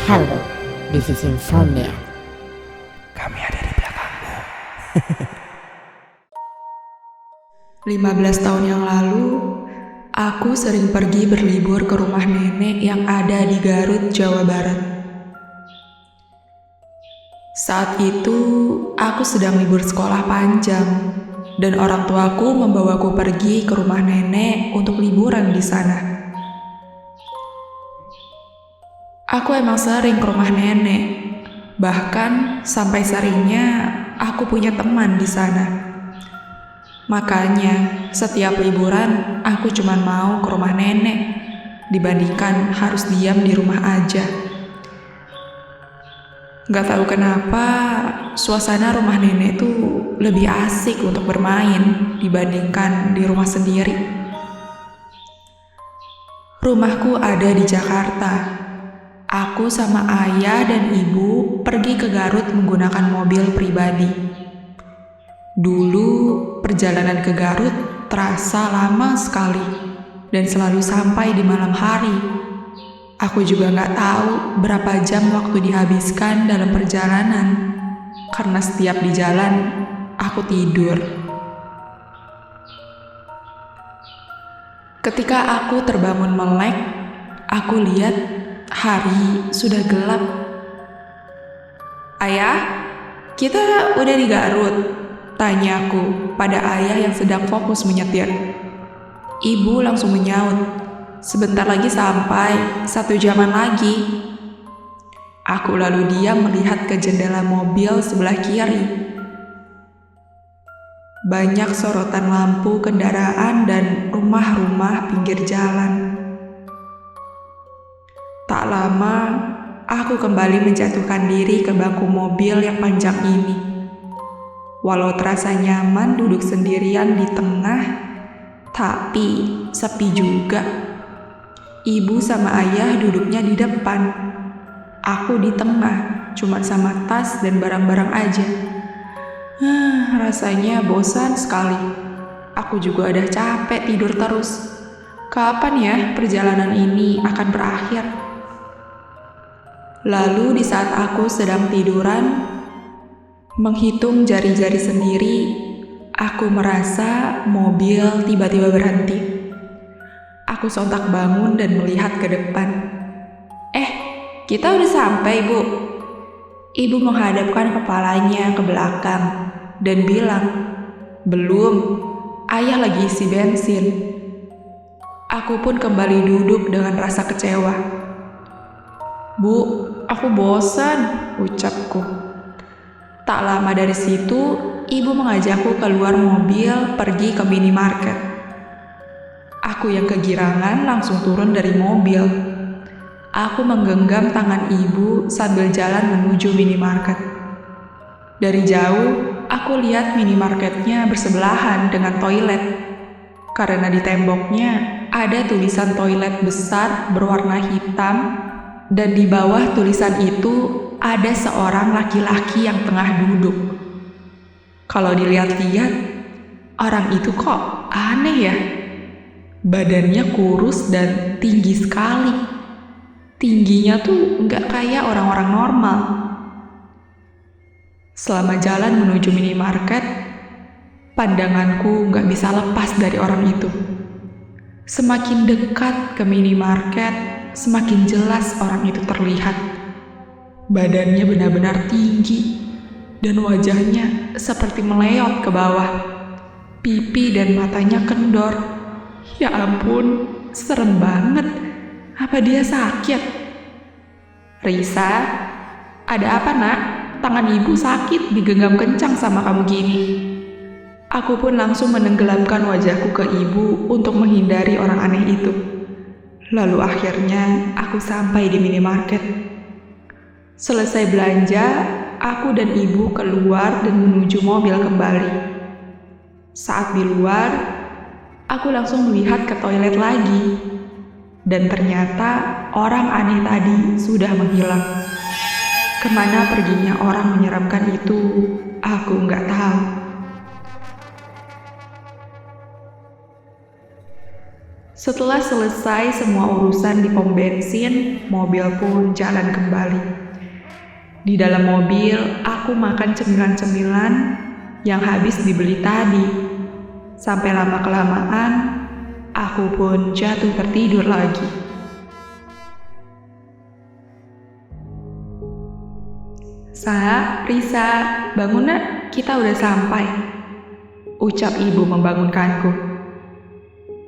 Halo, this is Insomnia. Kami ada di belakangmu. 15 tahun yang lalu, aku sering pergi berlibur ke rumah nenek yang ada di Garut, Jawa Barat. Saat itu, aku sedang libur sekolah panjang, dan orang tuaku membawaku pergi ke rumah nenek untuk liburan di sana. Aku emang sering ke rumah nenek, bahkan sampai seringnya aku punya teman di sana. Makanya, setiap liburan aku cuma mau ke rumah nenek, dibandingkan harus diam di rumah aja. Gak tahu kenapa, suasana rumah nenek tuh lebih asik untuk bermain dibandingkan di rumah sendiri. Rumahku ada di Jakarta. Aku sama ayah dan ibu pergi ke Garut menggunakan mobil pribadi. Dulu, perjalanan ke Garut terasa lama sekali dan selalu sampai di malam hari. Aku juga gak tahu berapa jam waktu dihabiskan dalam perjalanan, karena setiap di jalan, aku tidur. Ketika aku terbangun melek, aku lihat hari sudah gelap. "Ayah, kita udah di Garut?" tanyaku pada ayah yang sedang fokus menyetir. Ibu langsung menyaut, "Sebentar lagi sampai, 1 jaman lagi." Aku lalu diam melihat ke jendela mobil sebelah kiri. Banyak sorotan lampu kendaraan dan rumah-rumah pinggir jalan. Tak lama, aku kembali menjatuhkan diri ke bangku mobil yang panjang ini. Walau terasa nyaman duduk sendirian di tengah, tapi sepi juga. Ibu sama ayah duduknya di depan. Aku di tengah, cuma sama tas dan barang-barang aja. Rasanya bosan sekali. Aku juga udah capek tidur terus. Kapan ya perjalanan ini akan berakhir? Lalu di saat aku sedang tiduran, menghitung jari-jari sendiri, aku merasa mobil tiba-tiba berhenti. Aku sontak bangun dan melihat ke depan. Kita udah sampai, Bu." Ibu menghadapkan kepalanya ke belakang dan bilang, "Belum, ayah lagi isi bensin." Aku pun kembali duduk dengan rasa kecewa. "Bu, aku bosan," ucapku. Tak lama dari situ, ibu mengajakku keluar mobil pergi ke minimarket. Aku yang kegirangan langsung turun dari mobil. Aku menggenggam tangan ibu sambil jalan menuju minimarket. Dari jauh, aku lihat minimarketnya bersebelahan dengan toilet. Karena di temboknya ada tulisan toilet besar berwarna hitam, dan di bawah tulisan itu ada seorang laki-laki yang tengah duduk. Kalau dilihat-lihat, orang itu kok aneh ya? Badannya kurus dan tinggi sekali. Tingginya tuh nggak kayak orang-orang normal. Selama jalan menuju minimarket, pandanganku nggak bisa lepas dari orang itu. Semakin dekat ke minimarket, semakin jelas orang itu terlihat. Badannya benar-benar tinggi, dan wajahnya seperti meleot ke bawah. Pipi dan matanya kendor. Ya ampun, serem banget. Apa dia sakit? "Risa, ada apa nak? Tangan ibu sakit digenggam kencang sama kamu gini." Aku pun langsung menenggelamkan wajahku ke ibu untuk menghindari orang aneh itu. Lalu akhirnya aku sampai di minimarket. Selesai belanja, aku dan ibu keluar dan menuju mobil kembali. Saat di luar, aku langsung melihat ke toilet lagi. Dan ternyata orang aneh tadi sudah menghilang. Kemana perginya orang menyeramkan itu, aku nggak tahu. Setelah selesai semua urusan di pom bensin, mobil pun jalan kembali. Di dalam mobil, aku makan cemilan-cemilan yang habis dibeli tadi. Sampai lama-kelamaan, aku pun jatuh tertidur lagi. Risa, bangun nak, kita udah sampai. Ucap ibu membangunkanku.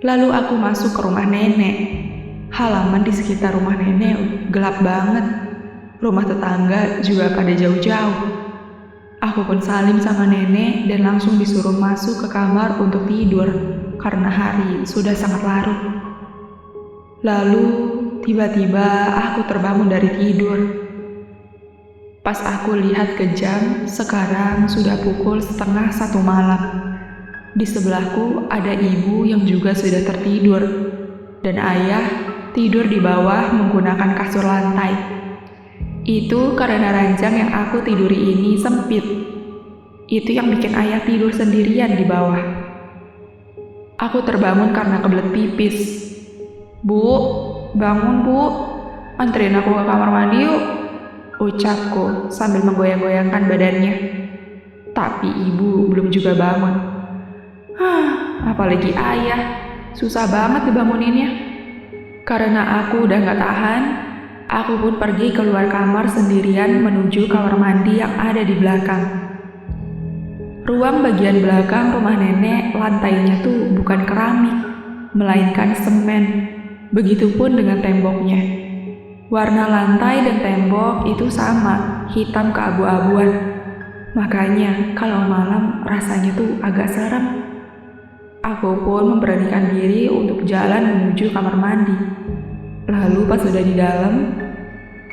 Lalu aku masuk ke rumah nenek. Halaman di sekitar rumah nenek gelap banget. Rumah tetangga juga pada jauh-jauh. Aku pun salim sama nenek dan langsung disuruh masuk ke kamar untuk tidur karena hari sudah sangat larut. Lalu tiba-tiba aku terbangun dari tidur. Pas aku lihat ke jam, sekarang sudah pukul 12:30 malam. Di sebelahku ada ibu yang juga sudah tertidur, dan ayah tidur di bawah menggunakan kasur lantai. Itu karena ranjang yang aku tiduri ini sempit. Itu yang bikin ayah tidur sendirian di bawah. Aku terbangun karena kebelet pipis. Bu, bangun bu, anterin aku ke kamar mandi yuk, ucapku sambil menggoyang-goyangkan badannya. Tapi ibu belum juga bangun. Apalagi ayah, susah banget dibanguninnya. Karena aku udah gak tahan, aku pun pergi keluar kamar sendirian menuju kamar mandi yang ada di belakang. Ruang bagian belakang rumah nenek lantainya tuh bukan keramik, melainkan semen. Begitupun dengan temboknya. Warna lantai dan tembok itu sama, hitam keabu-abuan. Makanya kalau malam rasanya tuh agak serem. Aku pun memberanikan diri untuk jalan menuju kamar mandi. Lalu pas sudah di dalam,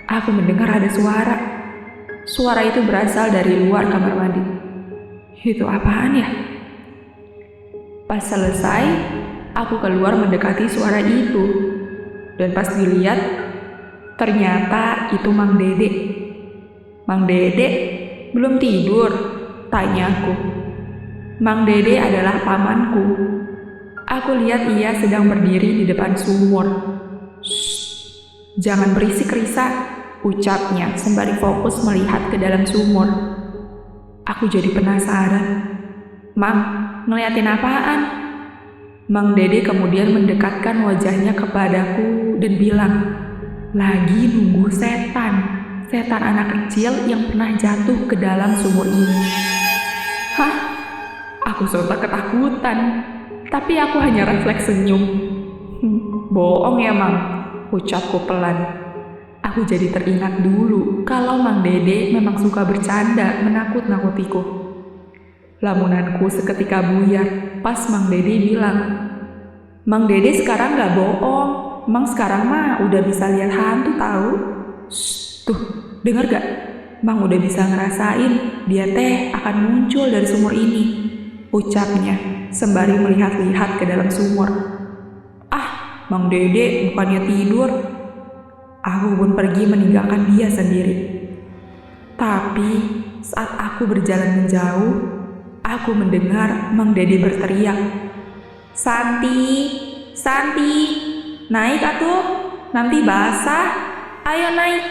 aku mendengar ada suara. Suara itu berasal dari luar kamar mandi. Itu apaan ya? Pas selesai, aku keluar mendekati suara itu. Dan pas dilihat, ternyata itu Mang Dede. Mang Dede belum tidur, tanyaku. Mang Dede adalah pamanku. Aku lihat ia sedang berdiri di depan sumur. Jangan berisik Risa, ucapnya sembari fokus melihat ke dalam sumur. Aku jadi penasaran. Mang, ngeliatin apaan? Mang Dede kemudian mendekatkan wajahnya kepadaku dan bilang, lagi nunggu setan anak kecil yang pernah jatuh ke dalam sumur ini. Hah? Aku sontak ketakutan, tapi aku hanya refleks senyum. Bohong ya Mang, ucapku pelan. Aku jadi teringat dulu kalau Mang Dede memang suka bercanda menakut-nakutiku. Lamunanku seketika buyar pas Mang Dede bilang, Mang Dede sekarang gak bohong, Mang sekarang mah udah bisa lihat hantu tahu. Tuh, denger gak? Mang udah bisa ngerasain dia teh akan muncul dari sumur ini, ucapnya sembari melihat-lihat ke dalam sumur. Mang Dede bukannya tidur. Aku pun pergi meninggalkan dia sendiri. Tapi saat aku berjalan menjauh, aku mendengar Mang Dede berteriak, Santi, naik atuh, nanti basah, ayo naik.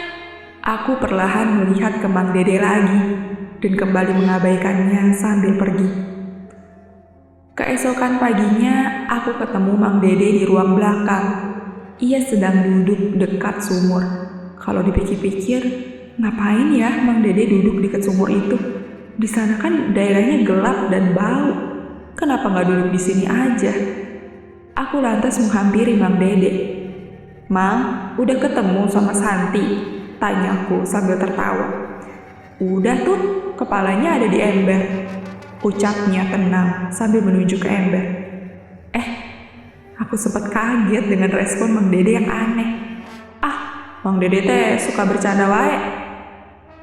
Aku perlahan melihat ke Mang Dede lagi dan kembali mengabaikannya sambil pergi. Keesokan paginya, aku ketemu Mang Dede di ruang belakang. Ia sedang duduk dekat sumur. Kalau dipikir-pikir, ngapain ya Mang Dede duduk dekat sumur itu? Di sana kan daerahnya gelap dan bau. Kenapa nggak duduk di sini aja? Aku lantas menghampiri Mang Dede. Mang, udah ketemu sama Santi? Tanyaku sambil tertawa. Udah tuh, kepalanya ada di ember, ucapnya tenang sambil menunjuk ke ember. Aku sempat kaget dengan respon Mang Dede yang aneh. Mang Dede teh suka bercanda wae.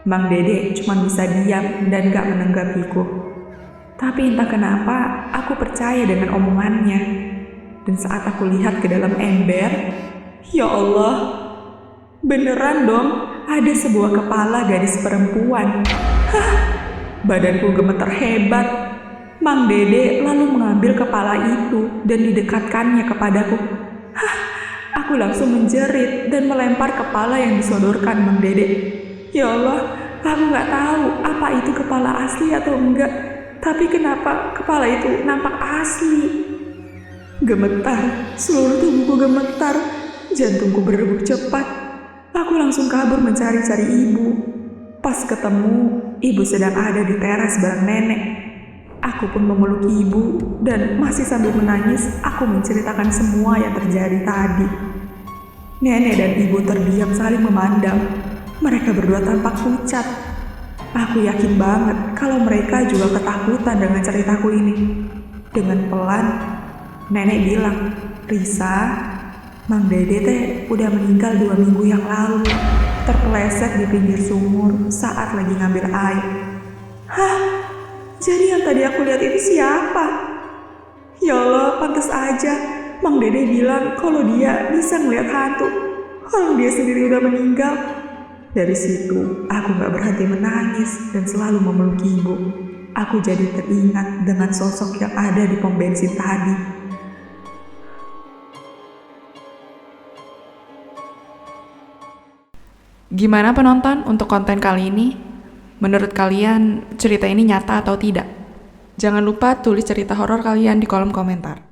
Mang Dede cuma bisa diam dan gak menanggapiku. Tapi entah kenapa aku percaya dengan omongannya. Dan saat aku lihat ke dalam ember, ya Allah, beneran dong ada sebuah kepala gadis perempuan. Badanku gemeter hebat. Mang Dede lalu mengambil kepala itu dan didekatkannya kepadaku. Aku langsung menjerit dan melempar kepala yang disodorkan Mang Dede. Ya Allah, aku nggak tahu apa itu kepala asli atau enggak, tapi kenapa kepala itu nampak asli. Gemetar, seluruh tubuhku gemetar, jantungku berdegup cepat. Aku langsung kabur mencari-cari ibu. Pas ketemu, ibu sedang ada di teras bareng nenek. Aku pun memeluk ibu dan masih sambil menangis, aku menceritakan semua yang terjadi tadi. Nenek dan ibu terdiam saling memandang. Mereka berdua tampak pucat. Aku yakin banget kalau mereka juga ketakutan dengan ceritaku ini. Dengan pelan, nenek bilang, "Risa, Mang Dede teh udah meninggal 2 minggu yang lalu. Terpeleset di pinggir sumur saat lagi ngambil air." Hah? Jadi yang tadi aku lihat itu siapa? Ya Allah, pantas aja Mang Dede bilang kalau dia bisa ngeliat hantu. Kalau dia sendiri udah meninggal. Dari situ, aku gak berhenti menangis dan selalu memeluk ibu. Aku jadi teringat dengan sosok yang ada di pom bensin tadi. Gimana penonton untuk konten kali ini? Menurut kalian cerita ini nyata atau tidak? Jangan lupa tulis cerita horor kalian di kolom komentar.